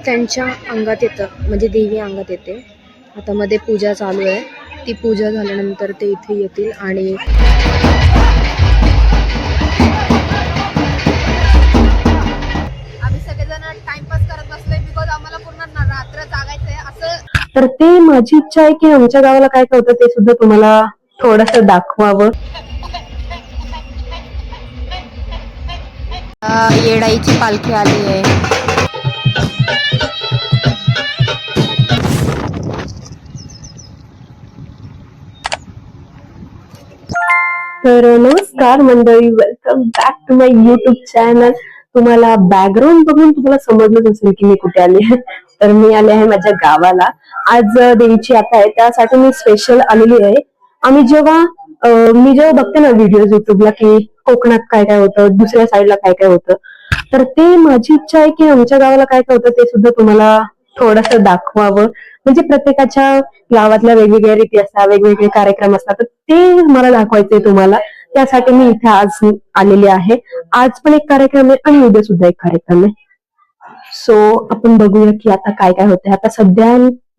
त्यांच्या अंगात येतं, म्हणजे देवी अंगात येते. आता मध्ये पूजा चालू आहे, ती पूजा झाल्यानंतर ते इथे येतील आणि आम्ही सगळेजण टाइमपास करत बसलोय बिकॉज आम्हाला पूर्ण रात्र जागायचंय असं. तर ते माझी इच्छा आहे की आमच्या गावाला काय काय होतं ते सुद्धा तुम्हाला थोडंसं दाखवावं. येडाईची पालखी आली आहे. तर नमस्कार मंडळी, welcome back to my YouTube channel. तुम्हाला बॅकग्राऊंड बघून तुम्हाला समजलंच असेल की मी कुठे आली आहे. तर मी आले आहे माझ्या गावाला. आज देवीची यात्रा आहे, त्यासाठी मी स्पेशल आलेली आहे. मी जेव्हा बघते ना व्हिडिओ युट्यूबला की कोकणात काय काय होतं, दुसऱ्या साईडला काय काय होतं, तर ते माझी इच्छा आहे की आमच्या गावाला काय काय होतं ते सुद्धा तुम्हाला थोडंसं दाखवावं. म्हणजे प्रत्येकाच्या गावातल्या वेगवेगळ्या रीती असतात, वेगवेगळे कार्यक्रम असतात, तर ते मला दाखवायचे तुम्हाला. त्यासाठी मी इथे आज आलेली आहे. आज पण एक कार्यक्रम आहे आणि उद्या सुद्धा एक कार्यक्रम आहे. सो आपण बघूया की आता काय काय होतंय. आता सध्या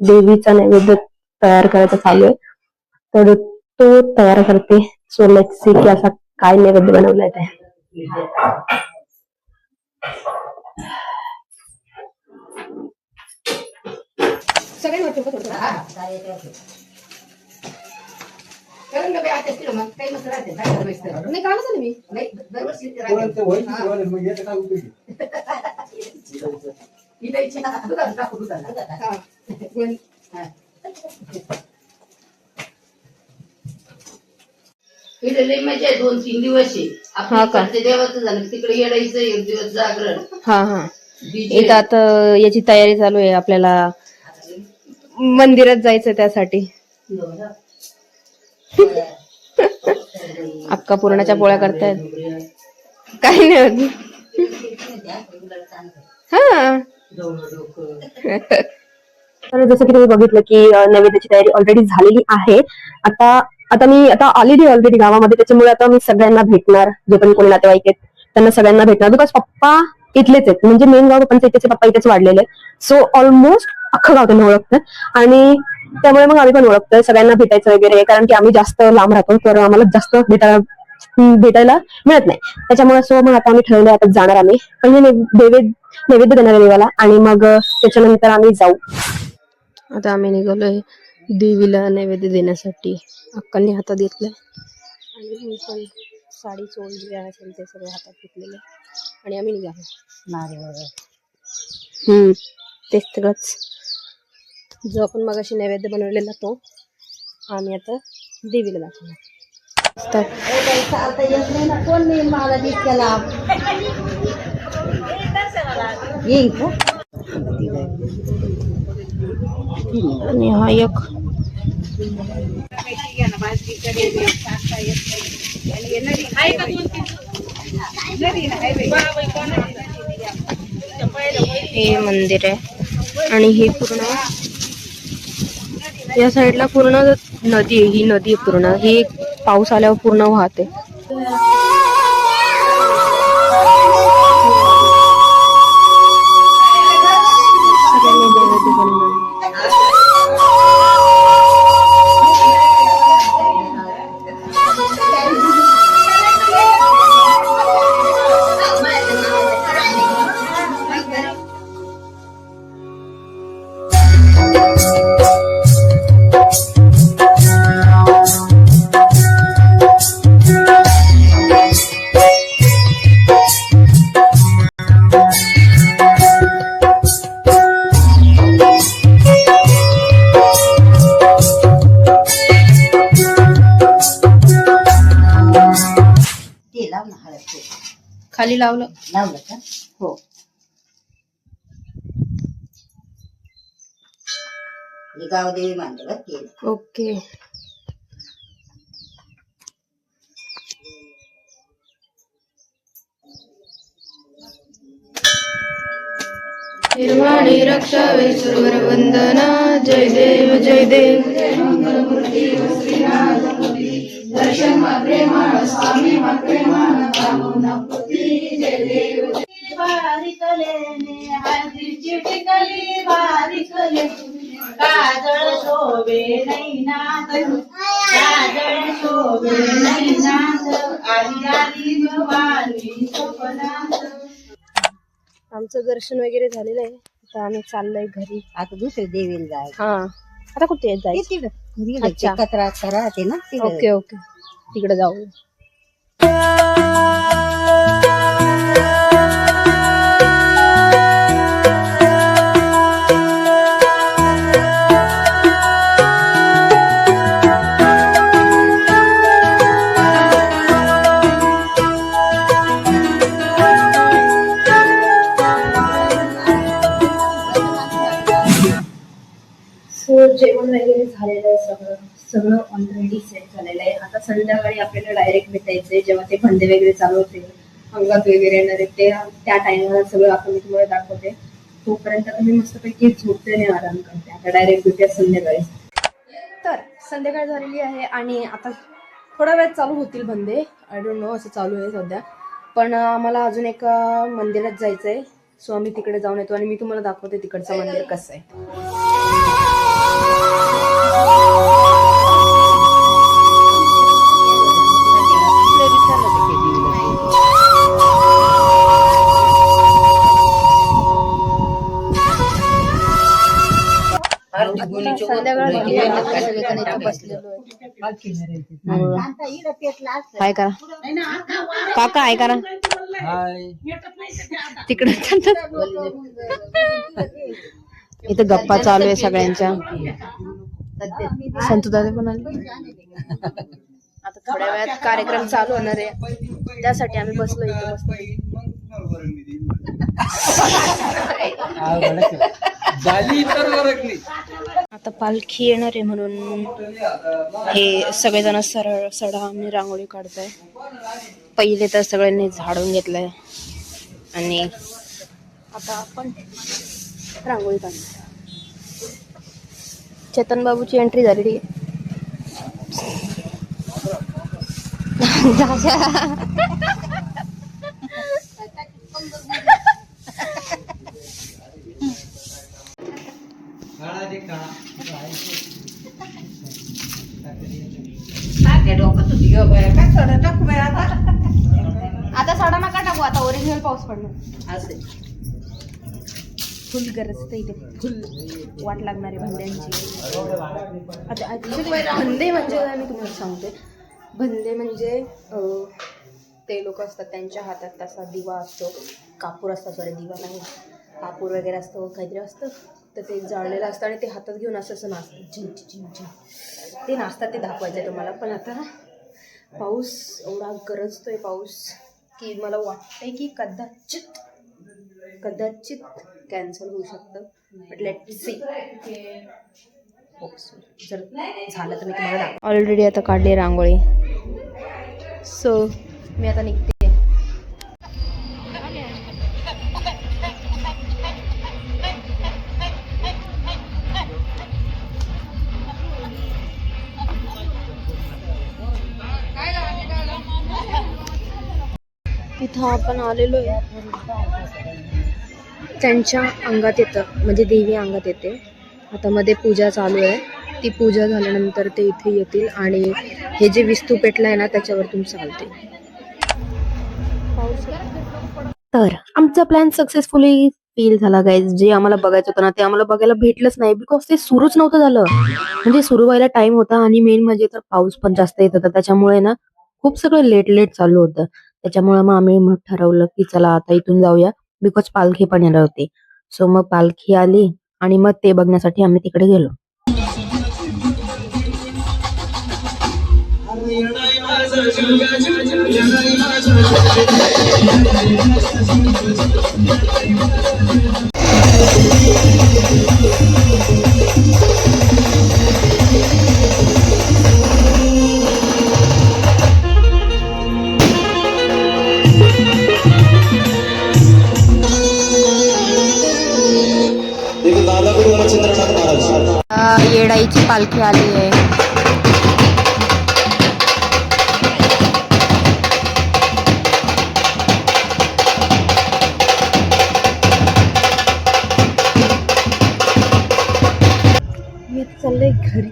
देवीचा नैवेद्य तयार करायचा चालू आहे, तर तो तयार करते. सो लेट्स सी की असा काय नैवेद्य बनवलाय ते. म्हणजे 2-3 दिवस देवाचं झालं तिकडे येडायचं, एक दिवस जागरण. हा इथं आता याची तयारी चालू आहे, आपल्याला मंदिरात जायचं त्यासाठी. अक्का पुरणाच्या पोळ्या करतायत. काही नाही होत. हा तर जसं की तुम्ही बघितलं की नैवेद्याची तयारी ऑलरेडी झालेली आहे. आता मी आलेली ऑलरेडी गावामध्ये, त्याच्यामुळे आता मी सगळ्यांना भेटणार. जे पण कोणी नातेवाईक आहेत त्यांना सगळ्यांना भेटणार. बिकॉज पप्पा इथलेच आहेत, म्हणजे मेन गाव पण इथेच, पप्पा इथेच वाढलेले. सो ऑलमोस्ट अख्खं गाव त्यांना ओळखतं आणि त्यामुळे मग आम्ही पण ओळखतोय. सगळ्यांना भेटायचं वगैरे, कारण की आम्ही जास्त लांब राहतो तर आम्हाला जास्त भेटायला मिळत नाही. त्याच्यामुळे सो मग आता आम्ही ठरवलं आता जाणार आम्ही पहिले नैवेद्य देणार देवाला आणि मग त्याच्यानंतर आम्ही जाऊ. आता आम्ही निघालोय देवीला नैवेद्य देण्यासाठी. अक्कांनी हातात घेतलंय आणि मी पण साडी चोळली असेल ते सगळं हातात घेतलेलं आणि आम्ही निघालो. तेच सगळंच जो आपण मगाशी नैवेद्य बनवलेला तो आम्ही आता देवीला दाखवणार. आणि हा एक हे मंदिर आहे आणि हे पूर्ण या साईडला पूर्ण नदी आहे. ही नदी आहे पूर्ण, ही पाऊस आल्यावर पूर्ण वाहते. खाली लावलं का? हो. गावदेवी मानले. ओके. निर्वाणी रक्षावे सुरवर वंदना. जय देव जय देव. दर्शन मात्रे मान स्वामी मात्रे मान जय देव. बारीक लेणे हळदीची टिकली बारीक लेणे काजळ शोभे नैनात काजळ शोभे नैनात आली आली भवानी स्वप्नात. आमचं दर्शन वगैरे झालेलं आहे. आता आम्ही चाललोय घरी. आता दुसरे देवीला जाय हा आता कुठे जायचं? अच्छा. कचरा राहते ना तिकडे. ओके ओके तिकडे जाऊ. जेवण वगैरे झालेलं आहे. सगळं सगळं ऑलरेडी सेट झालेलं आहे. आता संध्याकाळी आपल्याला डायरेक्ट भेटायचंय जेव्हा ते भंडे वगैरे चालू होते, अंगात वगैरे येणार आहे ते त्या टाइमला सगळं आता मी तुम्हाला दाखवते. तोपर्यंत आता मी मस्तपैकी झोपते आणि आराम करते. आता डायरेक्ट भेटूया संध्याकाळी. तर संध्याकाळ झालेली आहे आणि आता थोड्या वेळात चालू होतील भंडे. आय डोंट नो असं चालू आहे सध्या. पण आम्हाला अजून एका मंदिरात जायचं आहे. सो आम्ही तिकडे जाऊन येतो आणि मी तुम्हाला दाखवते तिकडचं मंदिर कसं आहे. संध्याकाळ हाय करा काका, हाय करा तिकडे. इथं गप्पा चालू आहे सगळ्यांच्या. संतू दादा पण आले. आता थोड्या वेळात कार्यक्रम चालू होणार आहे, त्यासाठी आम्ही बसलो इथे मस्त. आता पालखी येणार आहे म्हणून हे सगळेजण सरळ सडा आम्ही रांगोळी काढताय. पहिले तर सगळ्यांनी झाडून घेतलंय आणि आता आपण रांगोळी काढणार. चेतन बाबूची एंट्री झालेली आहे. आता साडा नका टाकू, आता ओरिजिनल पाऊस पडणार. फुल गरज इथे, फुल वाट लागणारी भंड्यांची. आता भंडे म्हणजे मी तुम्हाला सांगते, भंडे म्हणजे ते लोक असतात त्यांच्या हातात तसा दिवा असतो, कापूर असतात, सॉरी दिवा नाही, कापूर वगैरे असतो, काहीतरी असतं, तर ते जाळलेलं असतं आणि ते हातात घेऊन असं असं नाचतात, झिंग झिंग झिंग ते नाचतात. ते दाखवायचं आहे तुम्हाला. पण आता पाऊस एवढा गरजतोय पाऊस की मला वाटतंय की कदाचित कॅन्सल होऊ शकतं. But let see. जर झालं तर मी तुम्हाला दाखव. ऑलरेडी आता काढली रांगोळी, सो मी आता निघते. इथं आपण आलेलो आहे. त्यांच्या अंगात येतं, म्हणजे देवी अंगात येते. आता मध्ये पूजा चालू आहे. ती पूजा झाल्यानंतर ते इथे येतील आणि हे जे विस्तू पेटला आहे ना त्याच्यावरतून चालते. तर आमचा प्लॅन सक्सेसफुली फेल झाला गाईज. जे आम्हाला बघायचं होतं ना ते आम्हाला बघायला भेटलंच नाही, बिकॉज ते सुरूच नव्हतं झालं. म्हणजे सुरू व्हायला टाइम होता आणि मेन म्हणजे तर पाऊस पण जास्त येत होता, त्याच्यामुळे ना खूप सगळं लेट चालू होतं. त्याच्यामुळे मग आम्ही ठरवलं की चला आता इथून जाऊया, बिकॉज पालखी पण येणार होती. सो मग पालखी आली आणि मग ते बघण्यासाठी आम्ही तिकडे गेलो. येडाईची पालखी आली आहे. आम्ही आता चाललोय घरी,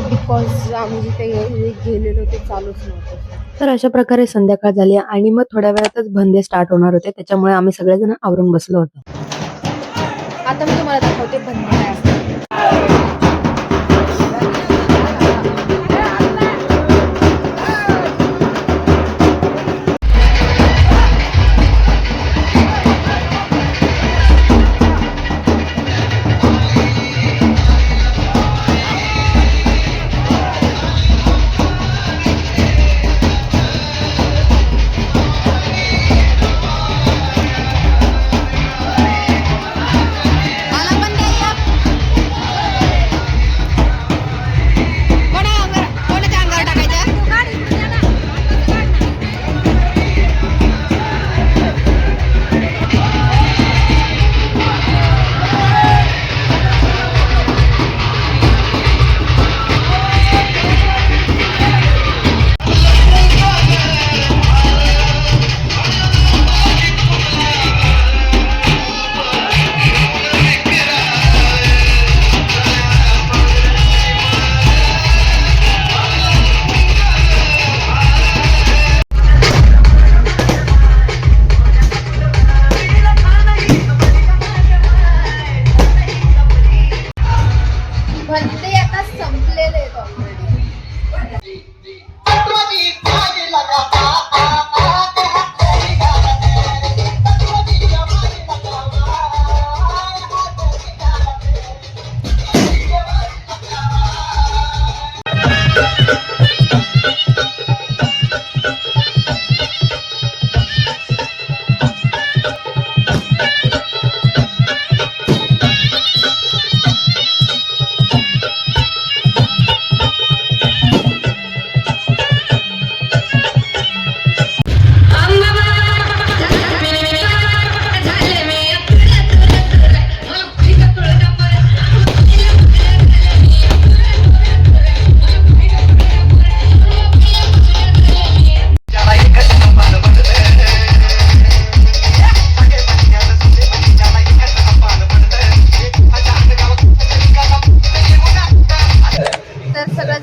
बिकॉज आम्ही जिथे गेलेलो ते चालूच नव्हतं. तर अशा प्रकारे संध्याकाळ झाली आणि मग थोड्या वेळातच भंदे स्टार्ट होणार होते, त्याच्यामुळे आम्ही सगळेजण आवरून बसलो होतो. आता मी तुम्हाला दाखवते भंदे काय असतात. भंते आता संपलेले आहेत ऑलरेडी.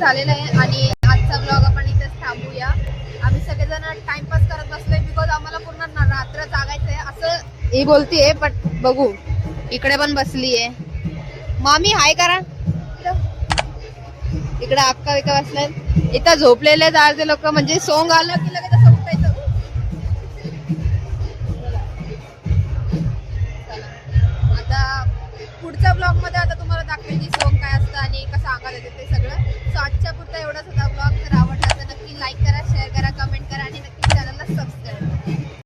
झालेलं आहे आणि आजचा ब्लॉग आपण इथेच थांबूया. आम्ही सगळेजण टाइमपास करत बसलोय बिकॉज आम्हाला पूर्ण रात्र जागायचंय असं ही बोलतीये. पण बघू, इकडे पण बसलीये मामी, हाय करा. इकडे अक्का विका बसलाय, इथं झोपलेले जायचे लोक, म्हणजे सोंग आलं की लगेच असं उठायचं. आता पुढच्या ब्लॉग मध्ये आता तुम्हाला दाखवेल की सोंग काय असतं आणि कसं अंगात येते ते सगळं. सो आजच्या पुरता एवढाच होता ब्लॉग. जर आवडला तर नक्की लाईक करा, शेअर करा, कमेंट करा आणि नक्की